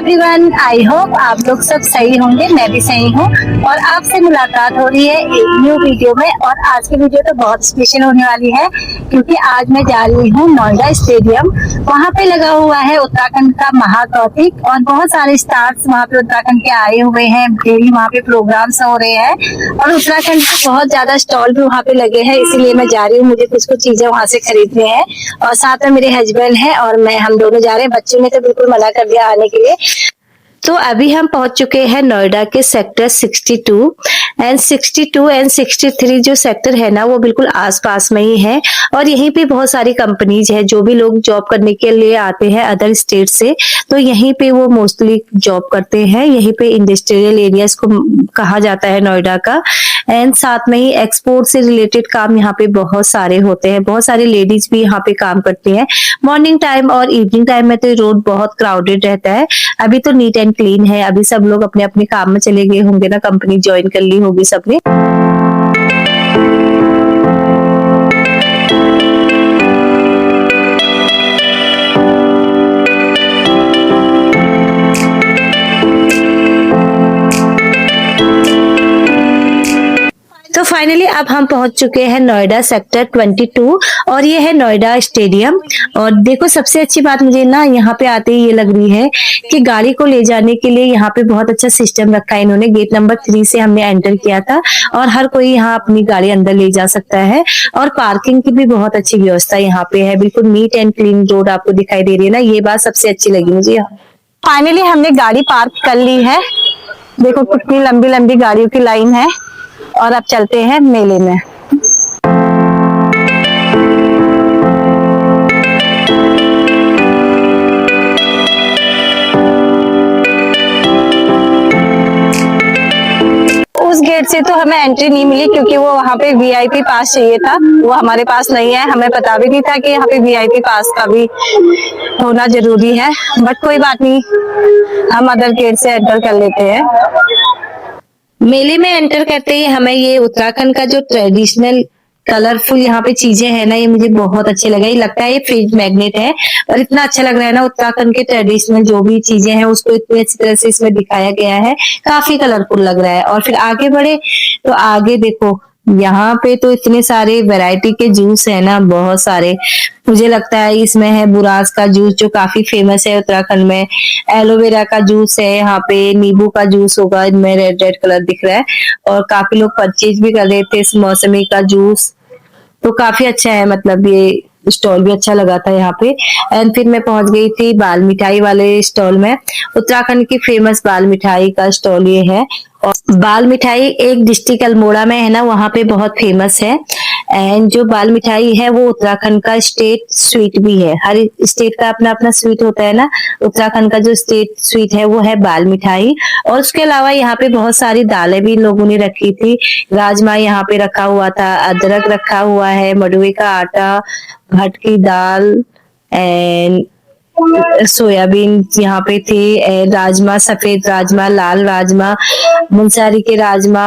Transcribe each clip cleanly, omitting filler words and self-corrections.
Everyone, I hope आप लोग सब सही होंगे। मैं भी सही हूँ और आपसे मुलाकात हो रही है एक न्यू वीडियो में। और आज की वीडियो तो बहुत स्पेशल होने वाली है क्योंकि आज मैं जा रही हूँ नोएडा स्टेडियम। वहाँ पे लगा हुआ है उत्तराखंड का महाकौतिक और बहुत सारे स्टार्स वहाँ पे उत्तराखंड के आए हुए हैं। डेली वहाँ पे प्रोग्राम्स हो रहे हैं और उत्तराखंड के बहुत ज्यादा स्टॉल भी वहाँ पे लगे हैं, इसीलिए मैं जा रही हूँ। मुझे कुछ कुछ चीजें वहाँ से खरीदनी है और साथ में मेरे हस्बैंड है और मैं, हम दोनों जा रहे हैं। बच्चों ने तो बिल्कुल मना कर दिया आने के लिए। तो अभी हम पहुंच चुके हैं नोएडा के सेक्टर 62 एंड 63 जो सेक्टर है ना, वो बिल्कुल आसपास में ही है। और यहीं पे बहुत सारी कंपनीज है। जो भी लोग जॉब करने के लिए आते हैं अदर स्टेट से, तो यहीं पे वो मोस्टली जॉब करते हैं। यहीं पे इंडस्ट्रियल एरियाज को कहा जाता है नोएडा का। एंड साथ में ही एक्सपोर्ट से रिलेटेड काम यहाँ पे बहुत सारे होते हैं। बहुत सारी लेडीज भी यहाँ पे काम करती हैं। मॉर्निंग टाइम और इवनिंग टाइम में तो रोड बहुत क्राउडेड रहता है। अभी तो नीट एंड क्लीन है। अभी सब लोग अपने अपने काम में चले गए होंगे ना, कंपनी ज्वाइन कर ली होगी सबने। तो फाइनली अब हम पहुंच चुके हैं नोएडा सेक्टर 22 और ये है नोएडा स्टेडियम। और देखो, सबसे अच्छी बात मुझे ना यहाँ पे आते ही ये लग रही है कि गाड़ी को ले जाने के लिए यहाँ पे बहुत अच्छा सिस्टम रखा है इन्होंने। गेट नंबर 3 से हमने एंटर किया था और हर कोई यहाँ अपनी गाड़ी अंदर ले जा सकता है। और पार्किंग की भी बहुत अच्छी व्यवस्था यहाँ पे है। बिल्कुल नीट एंड क्लीन रोड आपको दिखाई दे रही है ना, ये बात सबसे अच्छी लगी मुझे। फाइनली हमने गाड़ी पार्क कर ली है। देखो कितनी लंबी लंबी गाड़ियों की लाइन है और अब चलते हैं मेले में। उस गेट से तो हमें एंट्री नहीं मिली क्योंकि वो वहाँ पे वीआईपी पास चाहिए था, वो हमारे पास नहीं है। हमें पता भी नहीं था कि यहाँ पे वीआईपी पास का भी होना जरूरी है, बट कोई बात नहीं, हम अदर गेट से एंटर कर लेते हैं। मेले में एंटर करते ही हमें ये उत्तराखंड का जो ट्रेडिशनल कलरफुल यहाँ पे चीजें है ना, ये मुझे बहुत अच्छे लगे। लगता है ये फ्रिज मैग्नेट है और इतना अच्छा लग रहा है ना। उत्तराखंड के ट्रेडिशनल जो भी चीजें हैं उसको इतनी अच्छी तरह से इसमें दिखाया गया है। काफी कलरफुल लग रहा है। और फिर आगे बढ़े तो आगे देखो, यहाँ पे तो इतने सारे वैरायटी के जूस है ना, बहुत सारे। मुझे लगता है इसमें है बुरास का जूस जो काफी फेमस है उत्तराखंड में। एलोवेरा का जूस है यहाँ पे, नींबू का जूस होगा, इनमें रेड रेड कलर दिख रहा है। और काफी लोग परचेज भी कर रहे थे इस मौसमी का जूस। तो काफी अच्छा है, मतलब ये स्टॉल भी अच्छा लगा था यहाँ पे। एंड फिर मैं पहुंच गई थी बाल मिठाई वाले स्टॉल में। उत्तराखंड की फेमस बाल मिठाई का स्टॉल ये है। और बाल मिठाई एक डिस्ट्रिक्ट अल्मोड़ा में है ना, वहाँ पे बहुत फेमस है। एंड जो बाल मिठाई है वो उत्तराखंड का स्टेट स्वीट भी है। हर स्टेट का अपना अपना स्वीट होता है ना, उत्तराखंड का जो स्टेट स्वीट है वो है बाल मिठाई। और उसके अलावा यहाँ पे बहुत सारी दालें भी लोगों ने रखी थी। राजमा यहाँ पे रखा हुआ था, अदरक रखा हुआ है, मंडुवे का आटा, भट की दाल एंड सोयाबीन यहाँ पे थे, राजमा, सफेद राजमा, लाल राजमा, मुनस्यारी के राजमा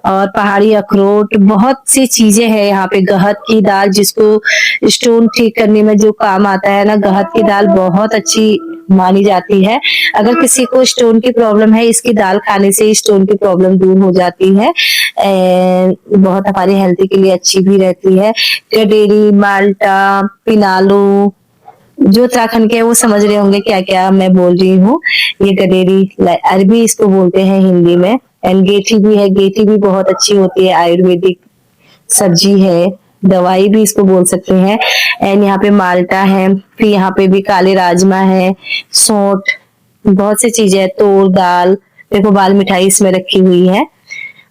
और पहाड़ी अखरोट। बहुत सी चीजें हैं यहाँ पे। गहत की दाल, जिसको स्टोन ठीक करने में जो काम आता है ना, गहत की दाल बहुत अच्छी मानी जाती है। अगर किसी को स्टोन की प्रॉब्लम है, इसकी दाल खाने से स्टोन की प्रॉब्लम दूर हो जाती है। बहुत हमारी हेल्थ के लिए अच्छी भी रहती है। गडेरी, माल्टा, पिनालू, जो उत्तराखंड के वो समझ रहे होंगे क्या क्या मैं बोल रही हूँ। ये गडेरी अरबी इसको बोलते हैं हिंदी में। एंड गेठी भी है। गेठी भी बहुत अच्छी होती है, आयुर्वेदिक सब्जी है, दवाई भी इसको बोल सकते हैं। एंड यहाँ पे माल्टा है। फिर यहाँ पे भी काले राजमा है, सौंठ, बहुत सी चीजें है, तोर दाल। देखो बाल मिठाई इसमें रखी हुई है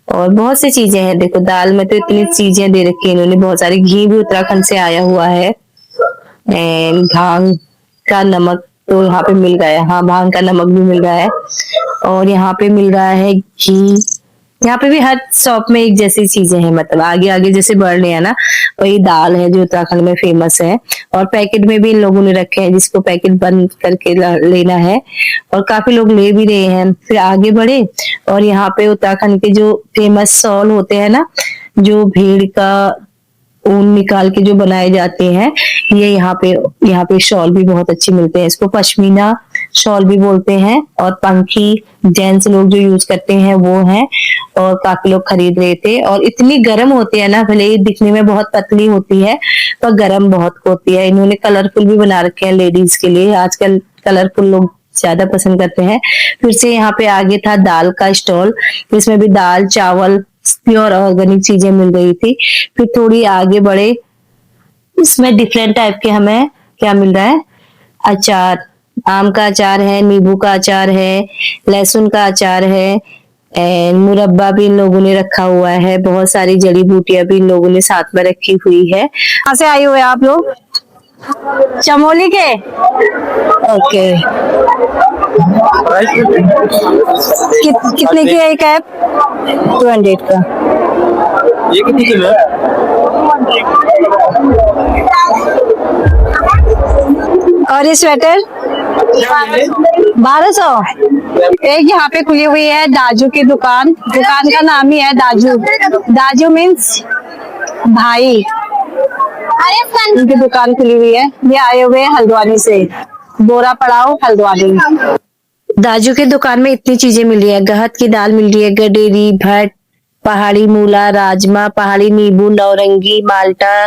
और बहुत सी चीजें हैं। देखो दाल में तो इतनी चीजें दे रखी है इन्होंने, बहुत सारी। घी भी उत्तराखंड से आया हुआ है। एंड भांग का नमक तो यहाँ पे मिल रहा है। हाँ, भांग का नमक भी मिल रहा है। और यहाँ पे मिल रहा है घी। यहाँ पे भी हर शॉप में एक जैसी चीजें हैं, मतलब आगे आगे जैसे बढ़ रहे हैं ना, वही दाल है जो उत्तराखंड में फेमस है। और पैकेट में भी इन लोगों ने रखे हैं, जिसको पैकेट बंद करके लेना है। और काफी लोग ले भी रहे हैं। फिर आगे बढ़े और यहाँ पे उत्तराखंड के जो फेमस शॉल होते हैं ना, जो भेड़ का ऊन निकाल के जो बनाए जाते हैं, ये यहाँ पे शॉल भी बहुत अच्छी मिलते हैं। इसको पश्मीना शॉल भी बोलते हैं। और पंखी जेंट्स लोग जो यूज करते हैं वो है, और काफी लोग खरीद रहे थे। और इतनी गर्म होती है ना, भले ही दिखने में बहुत पतली होती है पर गर्म बहुत होती है। इन्होंने कलरफुल भी बना रखे हैं लेडीज के लिए, आजकल कलरफुल लोग ज्यादा पसंद करते हैं। फिर से यहाँ पे आगे था दाल का स्टॉल, इसमें भी दाल चावल प्योर ऑर्गेनिक चीजें मिल रही थी। फिर थोड़ी आगे बढ़े, इसमें डिफरेंट टाइप के हमें क्या मिल रहा है, अचार, आम का अचार है, नींबू का अचार है, लहसुन का अचार है, एंड मुरब्बा भी इन लोगों ने रखा हुआ है। बहुत सारी जड़ी बूटियां भी इन लोगों ने साथ में रखी हुई है। कहाँ से आई हुए आप लोग? चमोली के। ओके। कितने की है एक कैप? 200 का। ये कितनी किलो है? और ये स्वेटर 1200। एक यहाँ पे खुली हुई है दाजू की दुकान, दुकान का नाम ही है दाजू। दाजू मीन्स भाई, उनकी दुकान खुली हुई है। ये आए हुए हैं हल्द्वानी से, बोरा पड़ाव हल्द्वानी। दाजू के दुकान में इतनी चीजें मिल रही है, गहत की दाल मिल रही है, गडेरी, भट्ट, पहाड़ी मूला, राजमा, पहाड़ी नींबू, नौरंगी, माल्टा,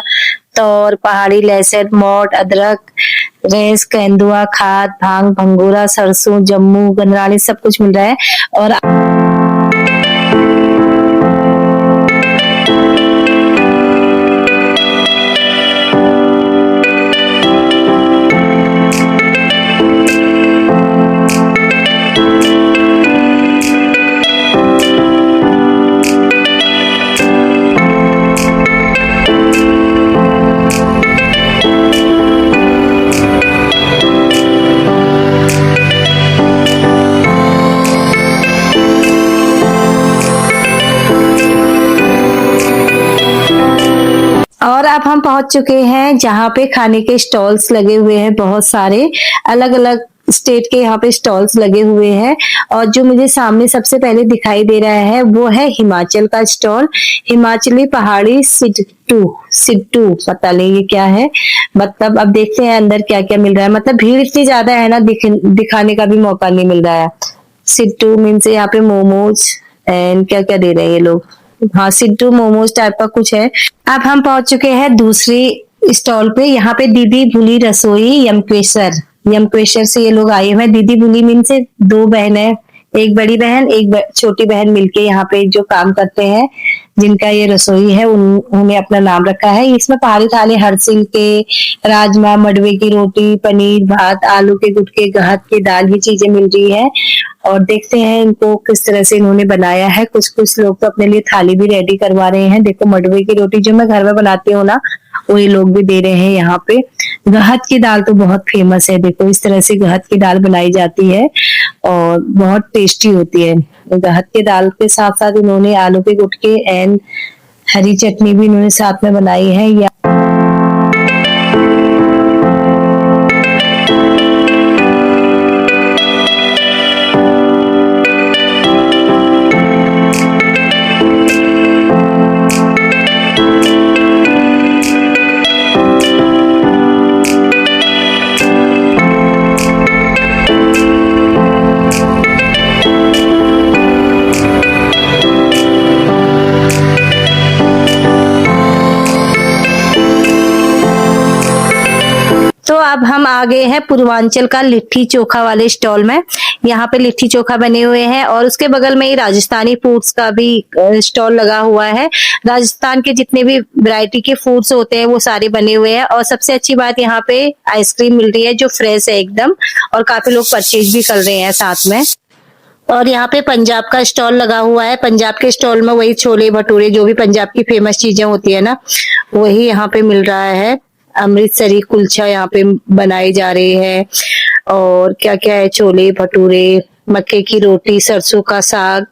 तौर, पहाड़ी लहसुन, मोट, अदरक, रेस, केंदुआ, खाद, भांग, भंगूरा, सरसों, जम्मू, गंदरानी, सब कुछ मिल रहा है। और अब हम पहुंच चुके हैं जहाँ पे खाने के स्टॉल्स लगे हुए हैं, बहुत सारे अलग अलग स्टेट के यहाँ पे स्टॉल्स लगे हुए हैं। और जो मुझे सामने सबसे पहले दिखाई दे रहा है वो है हिमाचल का स्टॉल, हिमाचली पहाड़ी सिड्डू, पता नहीं ये क्या है। मतलब अब देखते हैं अंदर क्या क्या मिल रहा है। मतलब भीड़ इतनी ज्यादा है ना, दिखाने का भी मौका नहीं मिल रहा है। सिड्डू मीन्स यहाँ पे मोमोज एंड क्या क्या दे रहे हैं ये लोग। हाँ, सिड्डू मोमोज टाइप का कुछ है। अब हम पहुंच चुके हैं दूसरी स्टॉल पे। यहाँ पे दीदी भूली रसोई यमकेश्वर से ये लोग आए हुए हैं। दीदी भूली मीन से 2 बहन है, एक बड़ी बहन एक छोटी बहन मिलके यहाँ पे जो काम करते हैं, जिनका ये रसोई है, उन्होंने अपना नाम रखा है। इसमें पहाड़ी थाली, हरसिंह के राजमा, मडवे की रोटी, पनीर, भात, आलू के गुटके, गहत की दाल, ये चीजें मिल रही है। और देखते हैं इनको किस तरह से इन्होंने बनाया है। कुछ कुछ लोग तो अपने लिए थाली भी रेडी करवा रहे हैं। देखो, मडवे की रोटी जो मैं घर में बनाती हूँ ना, वही लोग भी दे रहे हैं यहाँ पे। गहत की दाल तो बहुत फेमस है। देखो, इस तरह से गहत की दाल बनाई जाती है और बहुत टेस्टी होती है। गहत की दाल के साथ साथ इन्होंने आलू के गुटके एंड हरी चटनी भी इन्होंने साथ में बनाई है। तो अब हम आ गए हैं पूर्वांचल का लिट्टी चोखा वाले स्टॉल में। यहाँ पे लिट्टी चोखा बने हुए हैं और उसके बगल में ही राजस्थानी फूड्स का भी स्टॉल लगा हुआ है। राजस्थान के जितने भी वैरायटी के फूड्स होते हैं वो सारे बने हुए हैं। और सबसे अच्छी बात, यहाँ पे आइसक्रीम मिल रही है जो फ्रेश है एकदम, और काफी लोग परचेज भी कर रहे हैं साथ में। और यहाँ पे पंजाब का स्टॉल लगा हुआ है। पंजाब के स्टॉल में वही छोले भटूरे, जो भी पंजाब की फेमस चीजें होती है ना, वही यहाँ पे मिल रहा है। अमृतसरी कुलचा यहाँ पे बनाए जा रहे हैं। और क्या क्या है, छोले भटूरे, मक्के की रोटी, सरसों का साग,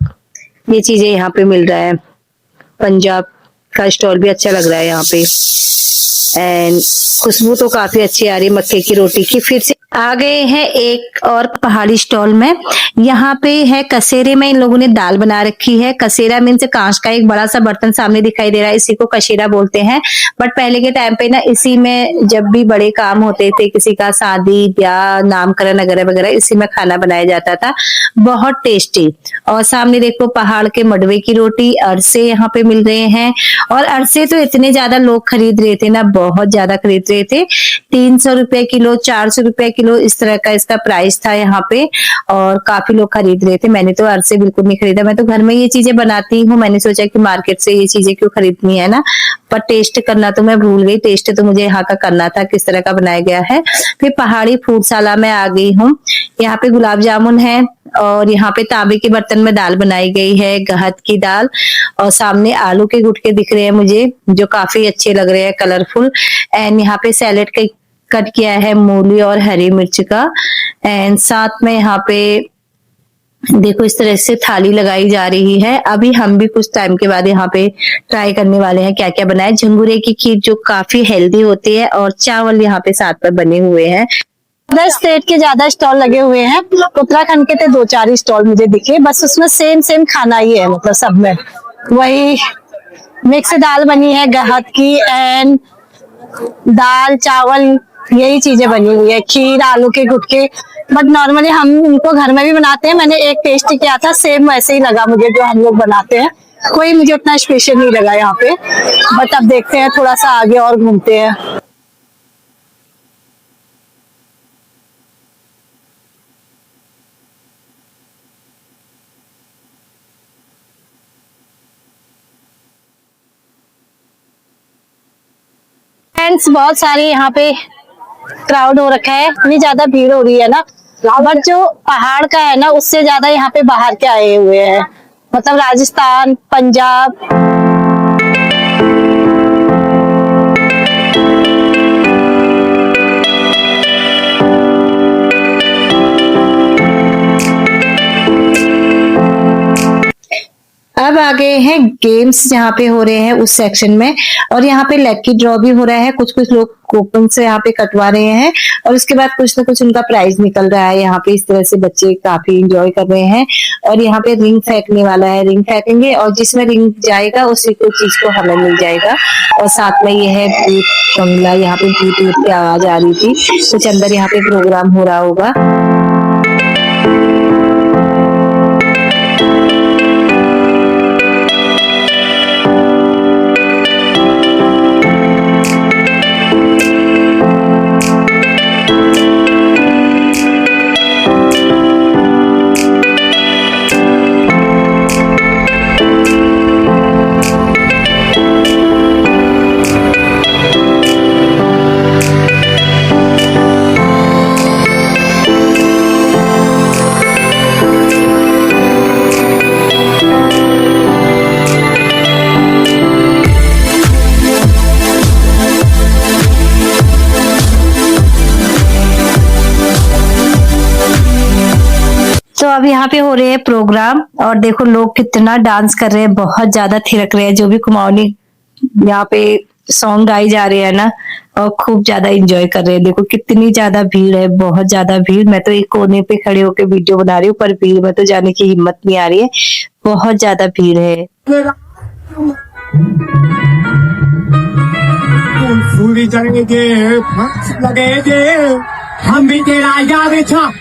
ये चीजें यहाँ पे मिल रहा है। पंजाब का स्टॉल भी अच्छा लग रहा है यहाँ पे। एंड खुशबू तो काफी अच्छी आ रही है मक्के की रोटी की। फिर से आ गए हैं एक और पहाड़ी स्टॉल में। यहाँ पे है कसेरे में इन लोगों ने दाल बना रखी है। कसेरा मीन्स कांच का एक बड़ा सा बर्तन सामने दिखाई दे रहा है, इसी को कसेरा बोलते हैं। बट पहले के टाइम पे ना इसी में जब भी बड़े काम होते थे, किसी का शादी ब्याह नामकरण वगैरह वगैरह, इसी में खाना बनाया जाता था। बहुत टेस्टी। और सामने देखो पहाड़ के मडवे की रोटी, अरसे यहाँ पे मिल रहे हैं। और अरसे तो इतने ज्यादा लोग खरीद रहे थे ना, बहुत ज्यादा खरीद रहे थे। 300 रुपए किलो, 400 रुपए किलो, इस तरह का इसका प्राइस था यहाँ पे। और काफी लोग खरीद रहे थे। मैंने तो अरसे बिल्कुल नहीं खरीदा, मैं तो घर में ये चीजें बनाती हूँ। मैंने सोचा कि मार्केट से ये चीजें क्यों खरीदनी है ना, पर टेस्ट करना तो मैं भूल गई। टेस्ट तो मुझे यहाँ का करना था, किस तरह का बनाया गया है। फिर पहाड़ी फ्रूटशाला में आ गई हूँ। यहाँ पे गुलाब जामुन है और यहाँ पे तांबे के बर्तन में दाल बनाई गई है, गहत की दाल। और सामने आलू के गुटके दिख रहे हैं मुझे, जो काफी अच्छे लग रहे हैं, कलरफुल। एंड यहाँ पे सैलेड का कट किया है मूली और हरी मिर्च का। एंड साथ में यहाँ पे देखो इस तरह से थाली लगाई जा रही है। अभी हम भी कुछ टाइम के बाद यहाँ पे ट्राई करने वाले हैं क्या क्या बना है। झंगुरे की खीर जो काफी हेल्दी होती है, और चावल यहाँ पे साथ में बने हुए हैं। 10 स्टेट के ज्यादा स्टॉल लगे हुए हैं। उत्तराखंड के थे 2-4 स्टॉल मुझे दिखे, बस उसमें सेम खाना ही है, मतलब सब में वही मिक्स दाल बनी है गहत की, एंड दाल चावल यही चीजें बनी हुई है, खीर आलू के गुटके। बट नॉर्मली हम उनको घर में भी बनाते हैं। मैंने एक टेस्ट किया था, सेम वैसे ही लगा मुझे जो हम लोग बनाते हैं। कोई मुझे उतना स्पेशल नहीं लगा यहाँ पे। बट अब देखते हैं, थोड़ा सा आगे और घूमते हैं। फ्रेंड्स बहुत सारे यहाँ पे क्राउड हो रखा है, इतनी ज्यादा भीड़ हो रही है ना। बट जो पहाड़ का है ना, उससे ज्यादा यहाँ पे बाहर के आए हुए हैं, मतलब राजस्थान पंजाब। अब आ गए हैं गेम्स जहाँ पे हो रहे हैं उस सेक्शन में। और यहाँ पे लकी ड्रॉ भी हो रहा है। कुछ कुछ लोग कूपन से यहाँ पे कटवा रहे हैं, और उसके बाद कुछ ना कुछ उनका प्राइज निकल रहा है। यहाँ पे इस तरह से बच्चे काफी एंजॉय कर रहे हैं। और यहाँ पे रिंग फेंकने वाला है, रिंग फेंकेंगे और जिसमें रिंग जाएगा उसी को चीज को हमें मिल जाएगा। और साथ में ये है भूत बंगला, यहाँ पे भूत की आवाज आ रही थी, कुछ अंदर यहाँ पे प्रोग्राम हो रहा होगा। तो अब यहाँ पे हो रहे हैं प्रोग्राम, और देखो लोग कितना डांस कर रहे हैं, बहुत ज्यादा थिरक रहे हैं। जो भी कुमाऊनी यहाँ पे सॉन्ग गाई जा रहे हैं ना, और खूब ज्यादा एंजॉय कर रहे हैं। देखो कितनी ज्यादा भीड़ है, बहुत ज्यादा भीड़। मैं तो एक कोने पे खड़े होकर वीडियो बना रही हूँ, पर भीड़ में तो जाने की हिम्मत नहीं आ रही है, बहुत ज्यादा भीड़ है। फूली जाएंगे लगेंगे हम भी तेरा याद था।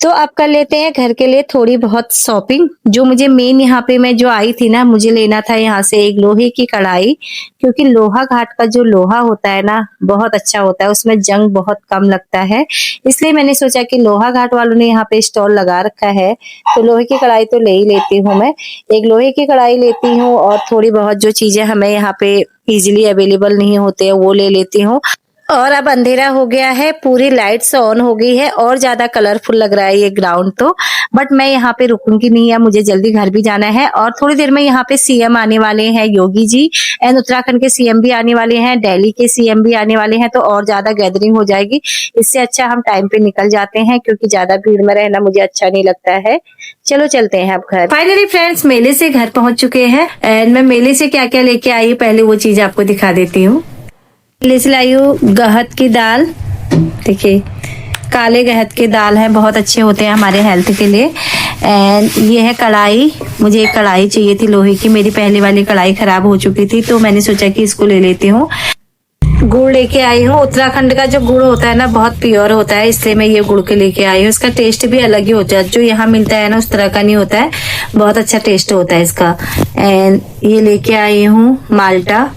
तो अब कर लेते हैं घर के लिए थोड़ी बहुत शॉपिंग। जो मुझे मेन यहाँ पे मैं जो आई थी ना, मुझे लेना था यहाँ से एक लोहे की कढ़ाई, क्योंकि लोहा घाट का जो लोहा होता है ना बहुत अच्छा होता है, उसमें जंग बहुत कम लगता है। इसलिए मैंने सोचा कि लोहा घाट वालों ने यहाँ पे स्टॉल लगा रखा है तो लोहे की कढ़ाई तो ले ही लेती हूँ। मैं एक लोहे की कढ़ाई लेती हूँ और थोड़ी बहुत जो चीजें हमें यहाँ पे इजीली अवेलेबल नहीं होते हैं वो ले लेती हूँ। और अब अंधेरा हो गया है, पूरी लाइट्स ऑन हो गई है और ज्यादा कलरफुल लग रहा है ये ग्राउंड तो। बट मैं यहाँ पे रुकूंगी नहीं है, मुझे जल्दी घर भी जाना है। और थोड़ी देर में यहाँ पे सीएम आने वाले हैं, योगी जी, एंड उत्तराखंड के सीएम भी आने वाले हैं, दिल्ली के सीएम भी आने वाले हैं, तो और ज्यादा गैदरिंग हो जाएगी। इससे अच्छा हम टाइम पे निकल जाते हैं, क्योंकि ज्यादा भीड़ में रहना मुझे अच्छा नहीं लगता है। चलो चलते हैं अब घर। फाइनली फ्रेंड्स, मेले से घर पहुंच चुके हैं एंड मैं मेले से क्या क्या लेके आई पहले वो चीज आपको दिखा देती हूँ। ले से लाई हूँ गहत की दाल। देखिए काले गहत के दाल है, बहुत अच्छे होते हैं हमारे हेल्थ के लिए। एंड ये है कढ़ाई, मुझे एक कढ़ाई चाहिए थी लोहे की, मेरी पहले वाली कढ़ाई खराब हो चुकी थी तो मैंने सोचा कि इसको ले लेती हूँ। गुड़ लेके आई हूँ, उत्तराखंड का जो गुड़ होता है ना बहुत प्योर होता है, इसलिए मैं ये गुड़ के लेके आई हूँ। इसका टेस्ट भी अलग ही होता है, जो यहाँ मिलता है ना उस तरह का नहीं होता है, बहुत अच्छा टेस्ट होता है इसका। एंड ये लेके आई हूँ माल्टा,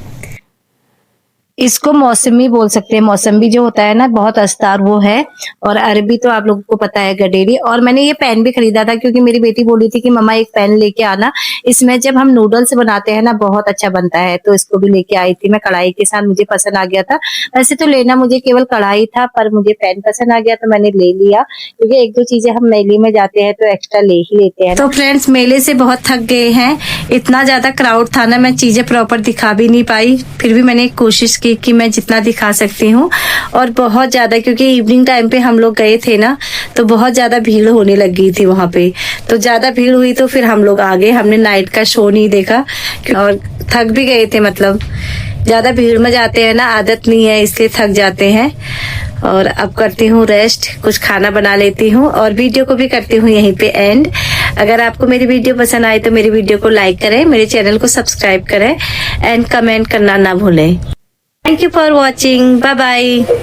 इसको मौसमी बोल सकते हैं, मौसम्बी जो होता है ना बहुत अस्तार वो है, और अरबी तो आप लोगों को पता है गडेरी। और मैंने ये पैन भी खरीदा था क्योंकि मेरी बेटी बोली थी कि मम्मा एक पैन लेके आना, इसमें जब हम नूडल्स बनाते हैं ना बहुत अच्छा बनता है, तो इसको भी लेके आई थी मैं कढ़ाई के साथ, मुझे पसंद आ गया था। वैसे तो लेना मुझे केवल कढ़ाई था पर मुझे पैन पसंद आ गया तो मैंने ले लिया, क्योंकि एक दो चीजें हम मेले में जाते हैं तो एक्स्ट्रा ले ही लेते हैं। तो फ्रेंड्स मेले से बहुत थक गए हैं, इतना ज्यादा क्राउड था ना मैं चीजें प्रॉपर दिखा भी नहीं पाई, फिर भी मैंने कोशिश की कि मैं जितना दिखा सकती हूँ। और बहुत ज्यादा, क्योंकि इवनिंग टाइम पे हम लोग गए थे ना तो बहुत ज्यादा भीड़ होने लग गई थी वहां पे, तो ज्यादा भीड़ हुई तो फिर हम लोग आ गए, हमने नाइट का शो नहीं देखा और थक भी गए थे। मतलब ज्यादा भीड़ में जाते हैं ना, आदत नहीं है इसलिए थक जाते हैं। और अब करती हूँ रेस्ट, कुछ खाना बना लेती हूँ और वीडियो को भी करती हूँ यहीं पे एंड। अगर आपको मेरी वीडियो पसंद आए तो मेरी वीडियो को लाइक करें, मेरे चैनल को सब्सक्राइब करें एंड कमेंट करना ना भूलें। Thank you for watching. Bye bye.